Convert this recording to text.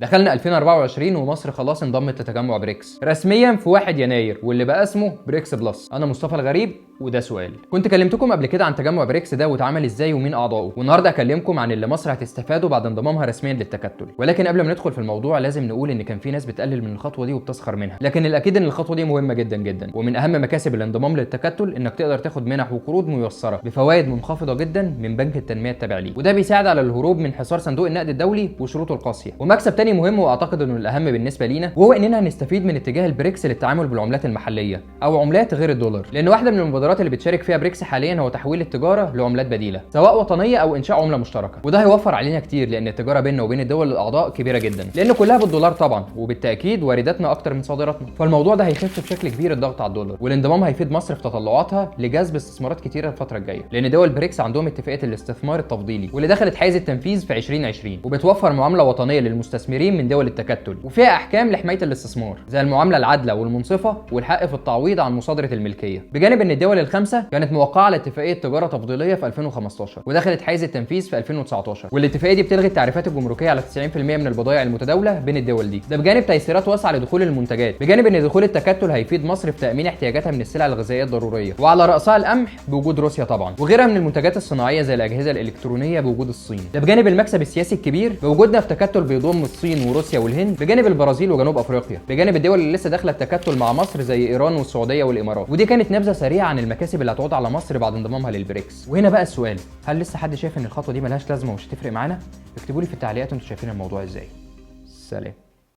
دخلنا 2024 ومصر خلاص انضمت لتجمع بريكس رسميا في 1 يناير واللي بقى اسمه بريكس بلس. انا مصطفى الغريب وده سؤال. كنت كلمتكم قبل كده عن تجمع بريكس ده واتعمل ازاي ومين اعضائه، والنهارده هكلمكم عن اللي مصر هتستفاده بعد انضمامها رسميا للتكتل. ولكن قبل ما ندخل في الموضوع لازم نقول ان كان في ناس بتقلل من الخطوه دي وبتسخر منها، لكن الاكيد ان الخطوه دي مهمه جدا جدا، ومن اهم مكاسب الانضمام للتكتل انك تقدر تاخد منح وقروض ميسره بفوائد منخفضه جدا من بنك التنميه التابع ليه، وده بيساعد على الهروب من حصار صندوق النقد الدولي وشروطه القاسيه. ومكسب تاني مهم واعتقد انه الاهم بالنسبه لينا، وهو اننا هنستفيد من اتجاه البريكس للتعامل بالعملات المحليه او عملات غير الدولار، لان واحده من المبادرات اللي بتشارك فيها بريكس حاليا هو تحويل التجاره لعملات بديله سواء وطنيه او انشاء عمله مشتركه، وده هيوفر علينا كتير لان التجاره بيننا وبين الدول الاعضاء كبيره جدا، لان كلها بالدولار طبعا، وبالتاكيد وارداتنا اكتر من صادراتنا، فالموضوع ده هيخف بشكل كبير الضغط على الدولار، والانضمام هيفيد مصر في تطلعاتها لجذب استثمارات كتيره الفتره الجايه، لان دول بريكس عندهم اتفاقيه الاستثمار التفضيلي واللي دخلت حيز التنفيذ في 2020، وبتوفر معامله وطنيه للمستثمرين من دول التكتل، وفيها احكام لحمايه الاستثمار زي المعامله العادله والمنصفه والحق في التعويض عن مصادره الملكيه، بجانب ان الدول الخمسه كانت موقعه على اتفاقيه تجاره تفضيليه في 2015 ودخلت حيز التنفيذ في 2019، والاتفاقيه دي بتلغي التعريفات الجمركيه على 90% من البضائع المتداوله بين الدول دي، ده بجانب تيسيرات واسعه لدخول المنتجات، بجانب ان دخول التكتل هيفيد مصر في تامين احتياجاتها من السلع الغذائيه الضروريه، وعلى راسها القمح بوجود روسيا طبعا، وغيرها من المنتجات الصناعيه زي الاجهزه الالكترونيه بوجود الصين، ده بجانب المكسب السياسي الكبير بوجودنا في تكتل بيضم الصين وروسيا والهند، بجانب البرازيل وجنوب افريقيا، بجانب الدول اللي لسه داخله التكتل مع مصر زي ايران والسعوديه والامارات. ودي كانت نبذه سريعه عن المكاسب اللي هتعود على مصر بعد انضمامها للبريكس. وهنا بقى السؤال، هل لسه حد شايف ان الخطوه دي ملهاش لازمه ومش هتفرق معانا؟ اكتبوا لي في التعليقات انتوا شايفين الموضوع ازاي. سلام.